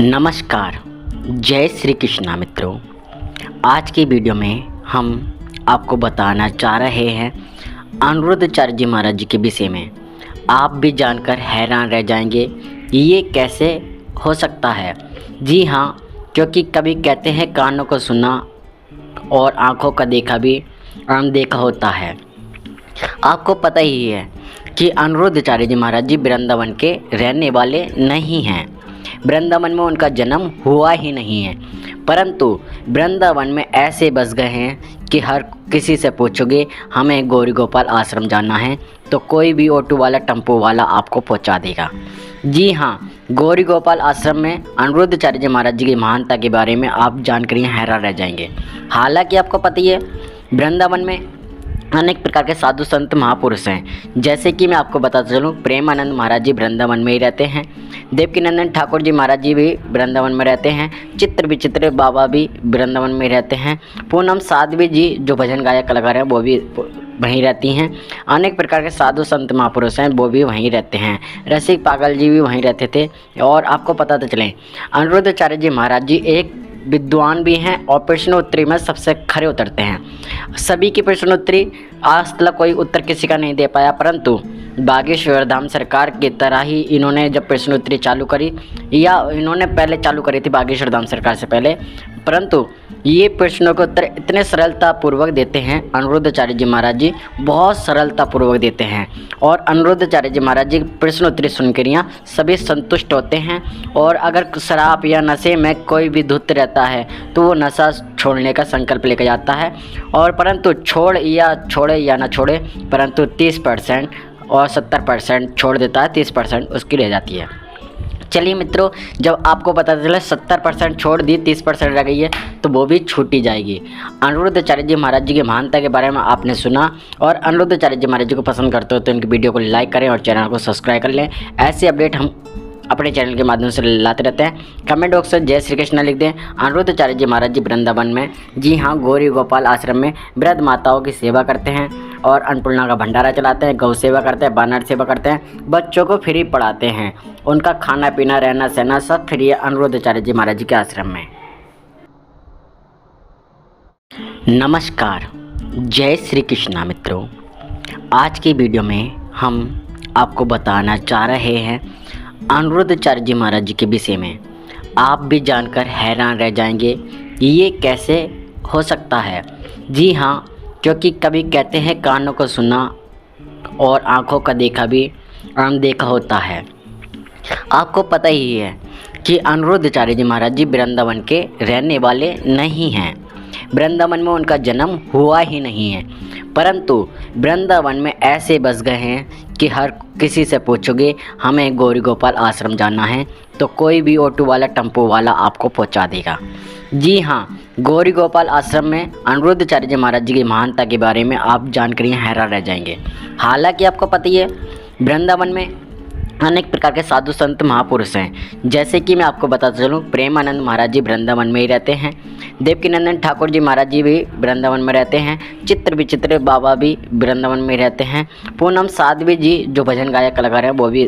नमस्कार, जय श्री कृष्णा मित्रों। आज की वीडियो में हम आपको बताना चाह रहे हैं अनिरुद्धाचार्य जी महाराज जी के विषय में। आप भी जानकर हैरान रह जाएंगे, ये कैसे हो सकता है। जी हाँ, क्योंकि कभी कहते हैं कानों को सुना और आँखों का देखा भी अनदेखा होता है। आपको पता ही है कि अनिरुद्धाचार्य जी महाराज जी वृंदावन के रहने वाले नहीं हैं। वृंदावन में उनका जन्म हुआ ही नहीं है, परंतु वृंदावन में ऐसे बस गए हैं कि हर किसी से पूछोगे हमें गौरी गोपाल आश्रम जाना है तो कोई भी ऑटो वाला टेम्पो वाला आपको पहुंचा देगा। जी हाँ, गौरी गोपाल आश्रम में अनिरुद्धाचार्य जी महाराज जी की महानता के बारे में आप जानकर हैरान रह जाएंगे। हालांकि आपको पता ही है वृंदावन में अनेक प्रकार के साधु संत महापुरुष हैं। जैसे कि मैं आपको बताता चलूँ, प्रेमानंद महाराज जी वृंदावन में ही रहते हैं। देवकीनंदन ठाकुर जी महाराज जी भी वृंदावन में रहते हैं। चित्र विचित्र बाबा भी वृंदावन में रहते हैं। पूनम साध्वी जी जो भजन गायक कलाकार हैं वो भी वहीं रहती हैं। अनेक प्रकार के साधु संत महापुरुष हैं, वो भी वहीं रहते हैं। रसिक पागल जी भी वहीं रहते थे। और आपको पता तो चले अनिरुद्धाचार्य जी महाराज जी एक विद्वान भी हैं और प्रश्नोत्तरी में सबसे खरे उतरते हैं। सभी की प्रश्नोत्तरी आज तक कोई उत्तर किसी का नहीं दे पाया, परंतु बागेश्वर धाम सरकार की तरह ही इन्होंने जब प्रश्नोत्तरी चालू करी, या इन्होंने पहले चालू करी थी बागेश्वर धाम सरकार से पहले, परंतु ये प्रश्नों के उत्तर इतने सरलतापूर्वक देते हैं अनिरुद्धाचार्य जी महाराज जी, बहुत सरलतापूर्वक देते हैं। और अनिरुद्धाचार्य जी महाराज जी प्रश्नोत्तरी सुनकर यहाँ सभी संतुष्ट होते हैं। और अगर शराब या नशे में कोई भी धुत रहता है तो वो नशा छोड़ने का संकल्प लेकर जाता है, और परंतु छोड़े या ना छोड़े, परंतु 30% और 70% छोड़ देता है, 30% उसकी रह जाती है। चलिए मित्रों, जब आपको पता चला 70% छोड़ दी, 30% रह गई है, तो वो भी छूटी जाएगी। अनिरुद्धाचार्य जी महाराज जी की महानता के बारे में आपने सुना, और अनिरुद्धाचार्य जी महाराज जी को पसंद करते हो तो इनकी वीडियो को लाइक करें और चैनल को सब्सक्राइब कर लें। ऐसे अपडेट हम अपने चैनल के माध्यम से लाते रहते हैं। कमेंट बॉक्स में जय श्री कृष्ण लिख दें। अनिरुद्धाचार्य जी महाराज जी वृंदावन में, जी हाँ, गौरी गोपाल आश्रम में वृद्ध माताओं की सेवा करते हैं और अन्नपूर्णा का भंडारा चलाते हैं, गौ सेवा करते हैं, वानर सेवा करते हैं, बच्चों को फ्री पढ़ाते हैं। उनका खाना पीना रहना सहना सब फ्री है अनिरुद्धाचार्य जी महाराज जी के आश्रम में। नमस्कार, जय श्री कृष्णा मित्रों। आज की वीडियो में हम आपको बताना चाह रहे हैं अनिरुद्धाचार्य जी महाराज जी के विषय में। आप भी जानकर हैरान रह जाएंगे, ये कैसे हो सकता है। जी हाँ, क्योंकि कभी कहते हैं कानों को सुना और आँखों का देखा भी अनदेखा होता है। आपको पता ही है कि अनिरुद्धाचार्य जी महाराज जी वृंदावन के रहने वाले नहीं हैं। वृंदावन में उनका जन्म हुआ ही नहीं है, परंतु वृंदावन में ऐसे बस गए हैं कि हर किसी से पूछोगे हमें गौरी गोपाल आश्रम जाना है तो कोई भी ऑटो वाला टेम्पो वाला आपको पहुंचा देगा। जी हाँ, गौरी गोपाल आश्रम में अनिरुद्धाचार्य जी महाराज जी की महानता के बारे में आप जानकर हैरान रह जाएंगे। हालांकि आपको पता ही है वृंदावन में अनेक प्रकार के साधु संत महापुरुष हैं। जैसे कि मैं आपको बताता चलूँ, प्रेमानंद महाराज जी वृंदावन में ही रहते हैं। देवकीनंदन ठाकुर जी महाराज जी भी वृंदावन में रहते हैं। चित्र विचित्र बाबा भी वृंदावन में रहते हैं। पूनम साध्वी जी जो भजन गायक कलाकार हैं वो भी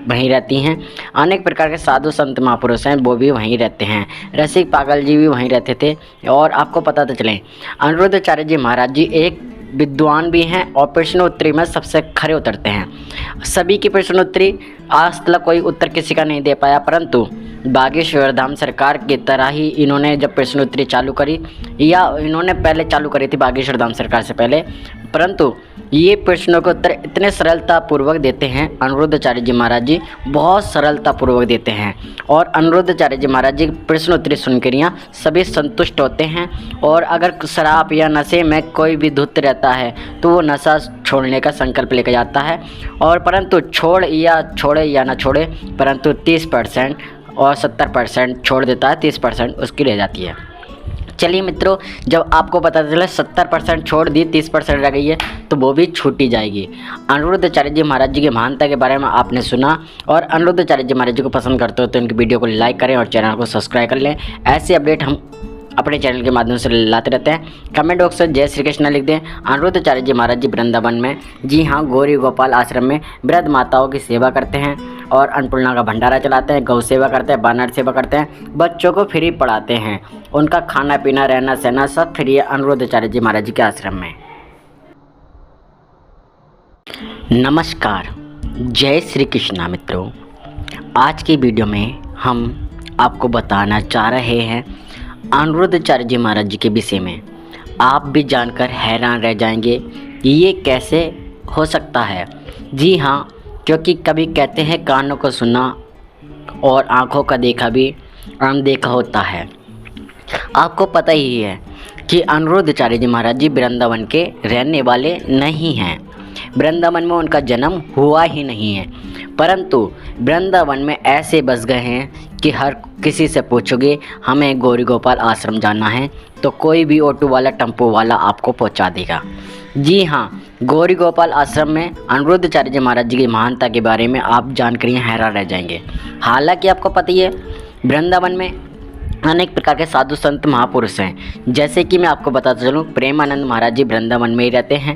वहीं रहती हैं। अनेक प्रकार के साधु संत महापुरुष हैं, वो भी वहीं रहते हैं। रसिक पागल जी भी वहीं रहते थे। और आपको पता तो चले अनिरुद्धाचार्य जी महाराज जी एक विद्वान भी हैं और प्रश्नोत्तरी में सबसे खरे उतरते हैं। सभी की प्रश्नोत्तरी आज तक कोई उत्तर किसी का नहीं दे पाया, परंतु बागेश्वर धाम सरकार की तरह ही इन्होंने जब प्रश्नोत्तरी चालू करी, या इन्होंने पहले चालू करी थी बागेश्वर धाम सरकार से पहले, परंतु ये प्रश्नों के उत्तर इतने सरलतापूर्वक देते हैं अनिरुद्धाचार्य जी महाराज जी, बहुत सरलतापूर्वक देते हैं। और अनिरुद्धाचार्य जी महाराज जी प्रश्नोत्तरी सुनकर यहाँ सभी संतुष्ट होते हैं। और अगर शराब या नशे में कोई भी धुत रहता है तो वो नशा छोड़ने का संकल्प लेकर जाता है, और परंतु छोड़े या ना छोड़े, परंतु 30% और 70% छोड़ देता है, 30% उसकी रह जाती है। चलिए मित्रों, जब आपको पता चला 70% छोड़ दी, 30% रह गई है, तो वो भी छूटी जाएगी। अनिरुद्धाचार्य जी महाराज जी की महानता के बारे में आपने सुना, और अनिरुद्धाचार्य जी महाराज जी को पसंद करते हो तो इनकी वीडियो को लाइक करें और चैनल को सब्सक्राइब कर लें। ऐसे अपडेट हम अपने चैनल के माध्यम से लाते रहते हैं। कमेंट बॉक्स में जय श्री कृष्ण लिख दें। अनिरुद्धाचार्य जी महाराज जी वृंदावन में, जी हाँ, गौरी गोपाल आश्रम में वृद्ध माताओं की सेवा करते हैं और अन्नपूर्णा का भंडारा चलाते हैं, गौ सेवा करते हैं, वानर सेवा करते हैं, बच्चों को फ्री पढ़ाते हैं। उनका खाना पीना रहना सहना सब फ्री है अनिरुद्धाचार्य जी महाराज जी के आश्रम में। नमस्कार, जय श्री कृष्णा मित्रों। आज की वीडियो में हम आपको बताना चाह रहे हैं अनिरुद्धाचार्य जी महाराज जी के विषय में। आप भी जानकर हैरान रह जाएंगे ये कैसे हो सकता है। जी हाँ, क्योंकि कभी कहते हैं कानों को सुना और आँखों का देखा भी अनदेखा होता है। आपको पता ही है कि अनिरुद्धाचार्य जी महाराज जी वृंदावन के रहने वाले नहीं हैं। वृंदावन में उनका जन्म हुआ ही नहीं है, परंतु वृंदावन में ऐसे बस गए हैं कि हर किसी से पूछोगे हमें गौरी गोपाल आश्रम जाना है तो कोई भी ऑटो वाला टेम्पो वाला आपको पहुंचा देगा। जी हाँ, गौरी गोपाल आश्रम में अनिरुद्धाचार्य जी महाराज जी की महानता के बारे में आप जानकर हैरान रह जाएंगे। हालांकि आपको पता ही है वृंदावन में अनेक प्रकार के साधु संत महापुरुष हैं। जैसे कि मैं आपको बताता चलूँ, प्रेमानंद महाराज जी वृंदावन में ही रहते हैं,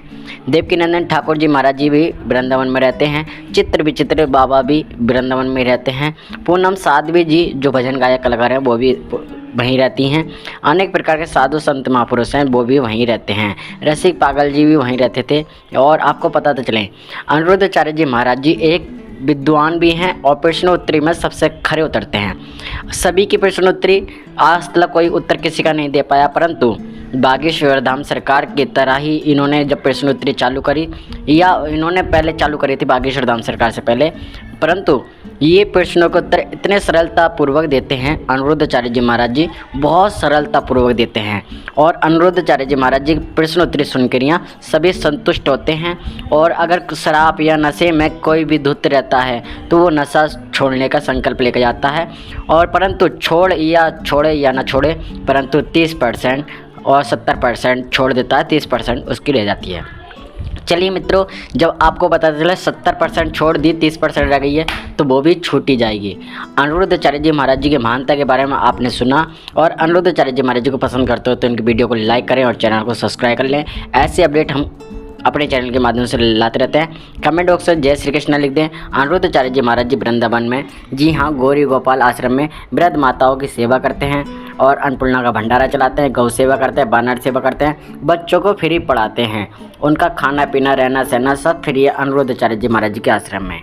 देवकीनंदन ठाकुर जी महाराज जी भी वृंदावन में रहते हैं, चित्र विचित्र बाबा भी वृंदावन में रहते हैं, पूनम साध्वी जी जो भजन गायक कलाकार हैं वो भी वहीं रहती हैं। अनेक प्रकार के साधु संत महापुरुष हैं वो भी वहीं रहते हैं। रसिक पागल जी भी वहीं रहते थे। और आपको पता तो चले अनिरुद्धाचार्य जी महाराज जी एक विद्वान भी हैं और प्रश्नोत्तरी में सबसे खरे उतरते हैं। सभी की प्रश्नोत्तरी आज तक कोई उत्तर किसी का नहीं दे पाया, परंतु बागेश्वर धाम सरकार की तरह ही इन्होंने जब प्रश्नोत्तरी चालू करी, या इन्होंने पहले चालू करी थी बागेश्वर धाम सरकार से पहले, परंतु ये प्रश्नों के उत्तर इतने सरलतापूर्वक देते हैं अनिरुद्धाचार्य जी महाराज जी, बहुत सरलतापूर्वक देते हैं। और अनिरुद्धाचार्य जी महाराज जी प्रश्नोत्तरी सुनकर यहाँ सभी संतुष्ट होते हैं। और अगर शराब या नशे में कोई भी धुत रहता है तो वो नशा छोड़ने का संकल्प लेकर जाता है, और परंतु छोड़े या ना छोड़े, परंतु 30% और 70% छोड़ देता है, 30% उसकी रह जाती है। चलिए मित्रों, जब आपको पता चला 70% छोड़ दी, 30% रह गई है, तो वो भी छूटी जाएगी। अनिरुद्धाचार्य जी महाराज जी के महानता के बारे में आपने सुना, और अनिरुद्धाचार्य जी महाराज जी को पसंद करते हो तो इनकी वीडियो को लाइक करें और चैनल को सब्सक्राइब कर लें। ऐसे अपडेट हम अपने चैनल के माध्यम से लाते रहते हैं। कमेंट बॉक्स में जय श्री कृष्ण लिख दें। अनिरुद्धाचार्य जी महाराज जी वृंदावन में, जी हाँ, गौरी गोपाल आश्रम में वृद्ध माताओं की सेवा करते हैं और अन्नपूर्णा का भंडारा चलाते हैं, गौ सेवा करते हैं, वानर सेवा करते हैं, बच्चों को फ्री पढ़ाते हैं। उनका खाना पीना रहना सहना सब फ्री है अनिरुद्धाचार्य जी महाराज जी के आश्रम में।